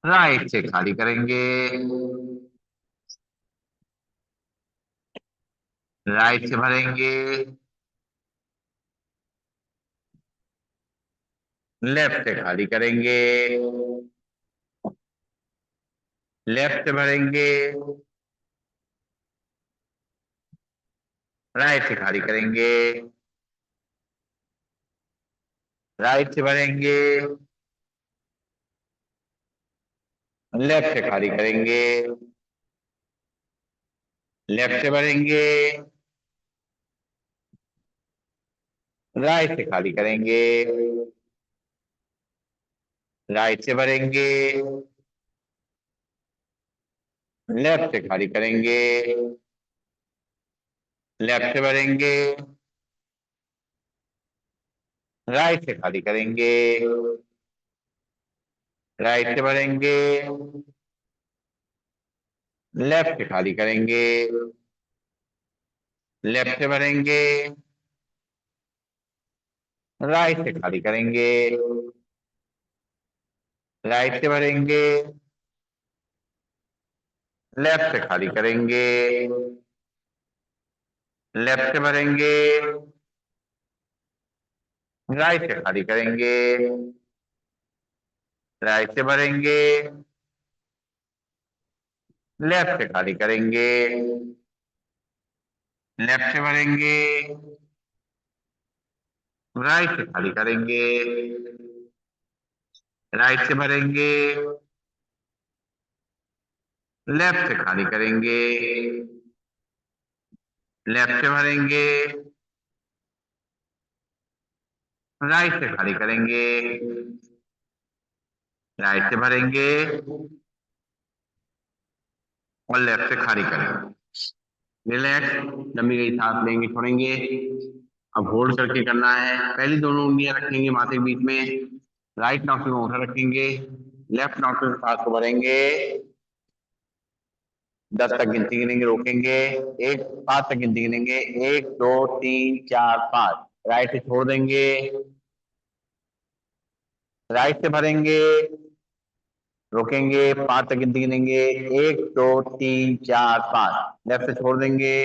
राइट से खाली करेंगे, राइट से भरेंगे, लेफ्ट से खाली करेंगे, लेफ्ट से भरेंगे, राइट से खाली करेंगे, राइट से भरेंगे, लेफ्ट से खाली करेंगे, लेफ्ट से भरेंगे, राइट से खाली करेंगे, राइट से भरेंगे, लेफ्ट से खाली करेंगे, लेफ्ट से भरेंगे, राइट से खाली करेंगे, राइट से भरेंगे, लेफ्ट से खाली करेंगे, लेफ्ट से भरेंगे, राइट से खाली करेंगे, राइट से भरेंगे, लेफ्ट से खाली करेंगे, लेफ्ट से भरेंगे, राइट से खाली करेंगे, राइट से भरेंगे, लेफ्ट से खाली करेंगे, लेफ्ट से भरेंगे, राइट से खाली करेंगे, राइट से भरेंगे, लेफ्ट से खाली करेंगे, लेफ्ट से भरेंगे, राइट से खाली करेंगे, राइट से भरेंगे, और लेफ्ट से खाली करेंगे। रिलैक्स, लंबी गई सांस लेंगे, छोड़ेंगे, अब होल्ड करके करना है। पहली दोनों उंगलियां रखेंगे माथे के बीच में, राइट नॉस्ट्रिल में अंगूठा रखेंगे, लेफ्ट नॉस्ट्रिल से सांस को भरेंगे, 10 तक गिनती गिनेंगे, रोकेंगे, एक 5 तक गिनती गिनेंगे, 1 2 3 4 5, राइट से छोड़ देंगे, राइट से भरेंगे, रोकेंगे, 5 तक गिनती गिनेंगे, 1 2 3 4 5, लेफ्ट से छोड़ देंगे,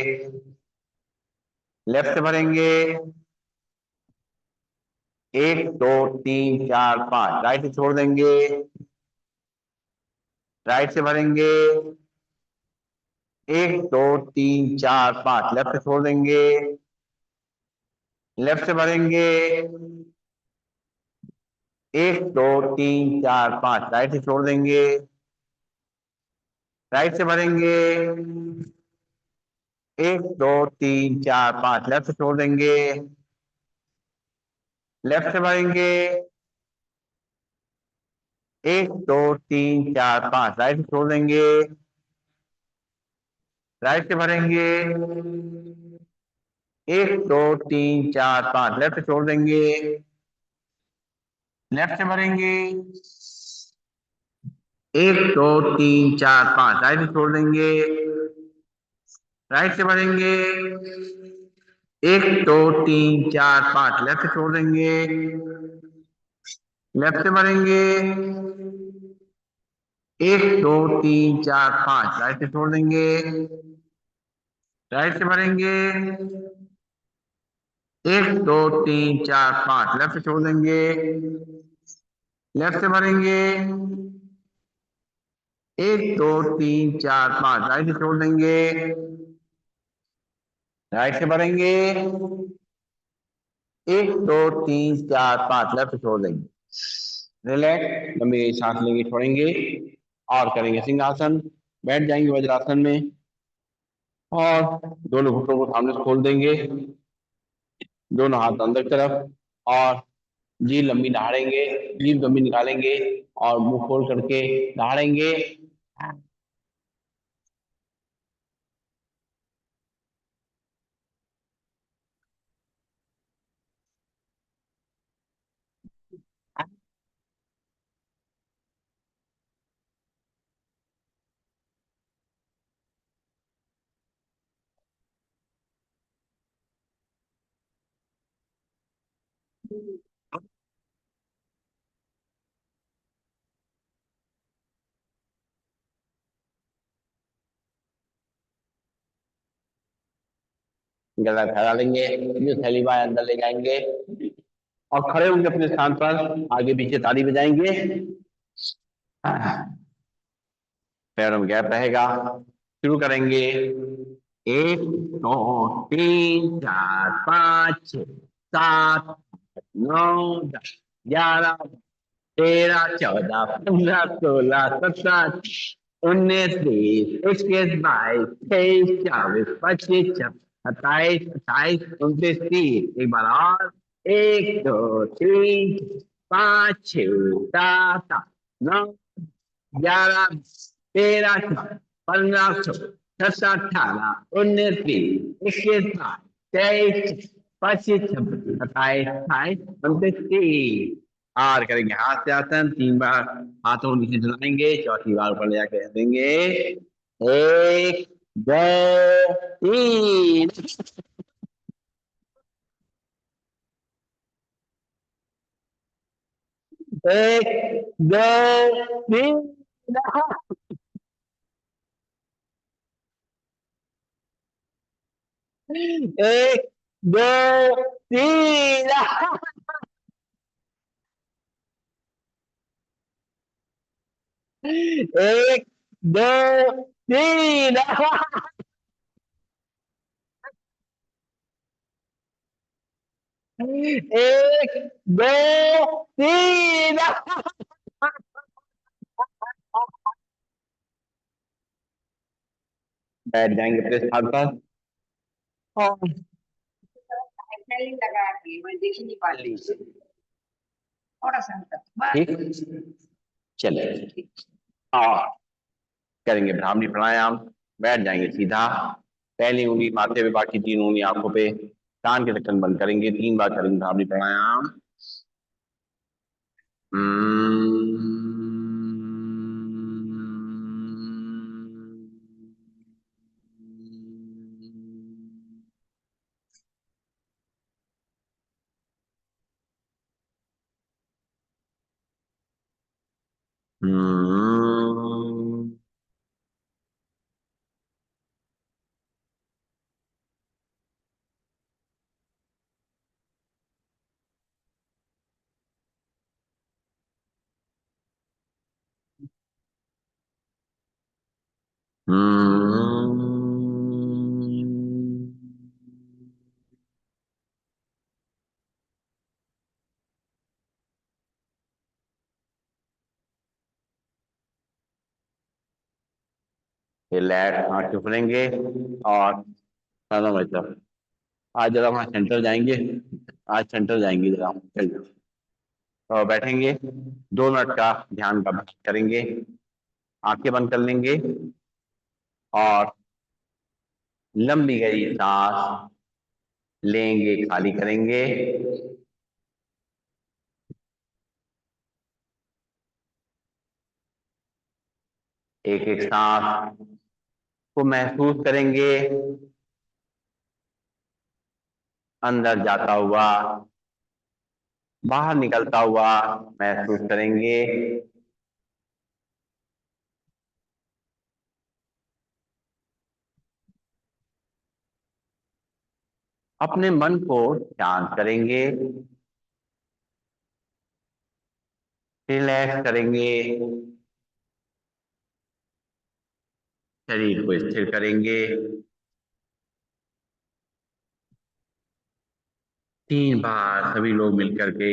लेफ्ट से भरेंगे, 1 2 3 4 5, राइट से छोड़ देंगे, राइट से भरेंगे, 1 2 3 4 5, लेफ्ट से छोड़ देंगे, लेफ्ट से भरेंगे, 1 2 3 4 5, राइट से छोड़ देंगे, राइट से भरेंगे, 1 2 3 4 5, लेफ्ट से छोड़ देंगे, लेफ्ट से भरेंगे, 1 2 3 4 5, राइट से छोड़ देंगे, राइट से भरेंगे, 1 2 3 4 5, लेफ्ट से छोड़ देंगे, लेफ्ट से भरेंगे, 1 2 3 4 5, राइट से छोड़ देंगे, राइट से भरेंगे, 1 2 3 4 5, लेफ्ट से छोड़ देंगे, लेफ्ट से भरेंगे, 1 2 3 4 5, राइट से छोड़ देंगे, राइट से भरेंगे, एक दो तीन चार पांच, लेफ्ट छोड़ देंगे, लेफ्ट से भरेंगे, एक दो तीन चार पांच, राइट से छोड़ देंगे, राइट से भरेंगे, एक दो तीन चार पांच, लेफ्ट छोड़ देंगे, रिलैक्स, लंबी सांस लेंगे, छोड़ेंगे और करेंगे सिंहासन। बैठ जाएंगे वज्रासन में और दोनों घुटनों को सामने से खोल देंगे, दोनों हाथ अंदर की तरफ और जीभ लंबी दहाड़ेंगे, जीभ लंबी निकालेंगे और मुंह खोल करके दहाड़ेंगे। गला फैला लेंगे, जो थैली बाहर अंदर ले जाएंगे और खड़े होंगे अपने स्थान पर, आगे पीछे ताली बजाएंगे, पैरों में गैप रहेगा। शुरू करेंगे, एक दो तीन चार पाँच छः सात नौ दस ग्यारह 13, 14, 15, 16, 17, 18, 19, 20, 21, 22, 23, 24, 25, 26, 27, 28, 29, 30। एक दो तीन पाँच छः सात आठ नौ 11, 13, 14, 15, 16, 17, 18, 19, 20, 21, 22, 23, 24, 25, 26, 27, 28, 29, 30। और करेंगे हाथ से आसन, 3 बार हाथों को नीचे झुलाएंगे, चौथी बार ऊपर ले जाके कह देंगे, एक दो तीन। एक दो तीन। एक दो तीन। एक दो तीन। एक दो तीन। बैठ जाएंगे अपने स्थान पर और लगा के मैं देख नहीं पा रही, थोड़ा सा ठीक, चलिए और करेंगे ब्राह्मणी प्राणायाम। बैठ जाएंगे सीधा, पहली उंगली माथे पे, बाकी 3 उंगली आंखों पे, कान के ढक्कन बंद करेंगे, 3 बार करेंगे ब्राह्मणी प्राणायाम। रिलैक्स, आंखें खुलेंगे और खाना मतलब आज जरा वहाँ सेंटर जाएंगे, आज सेंटर जाएंगे जरा हम, चलिए तो बैठेंगे, 2 मिनट का ध्यान का अभ्यास करेंगे, आंखें बंद कर लेंगे और लंबी गहरी सांस लेंगे, खाली करेंगे, एक एक सांस को महसूस करेंगे, अंदर जाता हुआ, बाहर निकलता हुआ महसूस करेंगे। अपने मन को शांत करेंगे, रिलैक्स करेंगे, शरीर को स्थिर करेंगे। 3 बार सभी लोग मिलकर के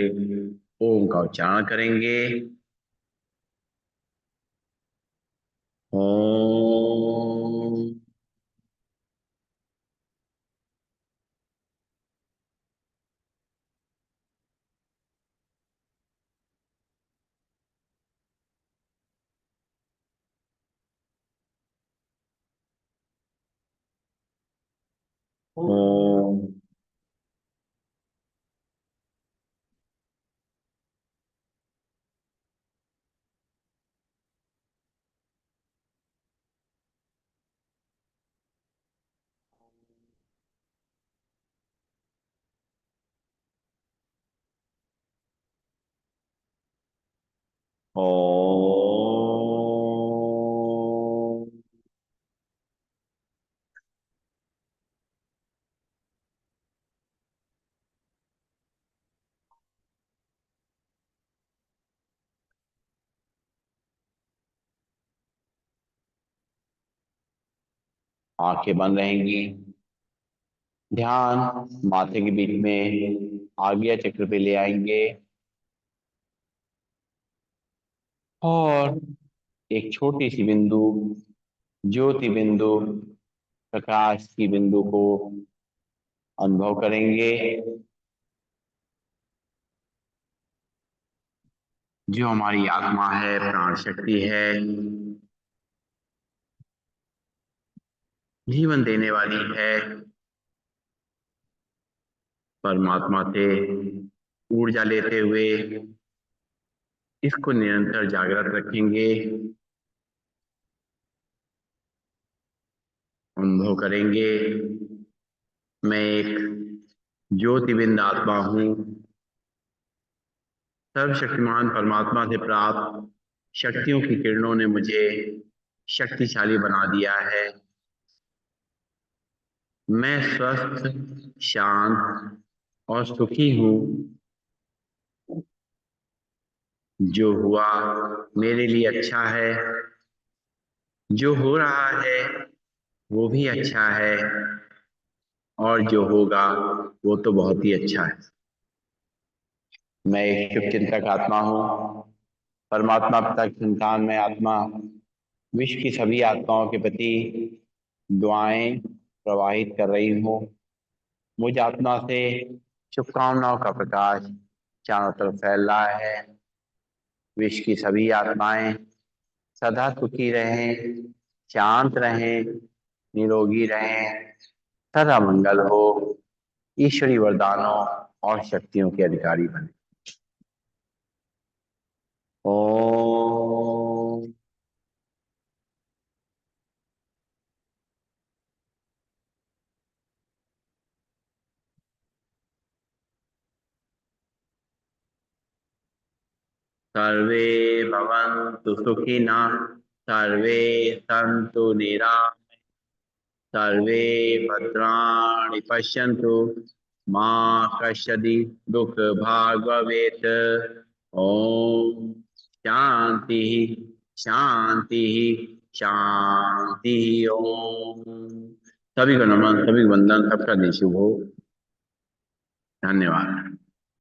ओम का उच्चारण करेंगे। ओम। ओम। ओम। आंखें बंद रहेंगी। ध्यान माथे के बीच में आज्ञा चक्र पे ले आएंगे और एक छोटी सी बिंदु, ज्योति बिंदु, प्रकाश की बिंदु को अनुभव करेंगे, जो हमारी आत्मा है, प्राण शक्ति है, जीवन देने वाली है। परमात्मा से ऊर्जा लेते हुए इसको निरंतर जागृत रखेंगे, अनुभव करेंगे। मैं एक ज्योतिबिंद आत्मा हूँ। सर्वशक्तिमान परमात्मा से प्राप्त शक्तियों की किरणों ने मुझे शक्तिशाली बना दिया है। मैं स्वस्थ, शांत और सुखी हूँ। जो हुआ मेरे लिए अच्छा है, जो हो रहा है वो भी अच्छा है, और जो होगा वो तो बहुत ही अच्छा है। मैं एक शुभ चिंतक आत्मा हूँ। परमात्मा पिता की संतान में आत्मा विश्व की सभी आत्माओं के प्रति दुआएं प्रवाहित कर रही हूँ। मुझ आत्मा से शुभकामनाओं का प्रकाश चारों तरफ फैल रहा है। विश्व की सभी आत्माएं सदा सुखी रहें, शांत रहें, निरोगी रहें, सदा मंगल हो, ईश्वरी वरदानों और शक्तियों के अधिकारी बने। ओम। सर्वे भवन्तु सुखिनः, सर्वे सन्तु निरामयाः, सर्वे भद्राणि पश्यन्तु, मा कश्चित् दुःखभाग् भवेत्। ओम शांति शांति शांति। ओम। सभी को नमन, सभी को वंदन, सबका दिन शुभ हो। धन्यवाद।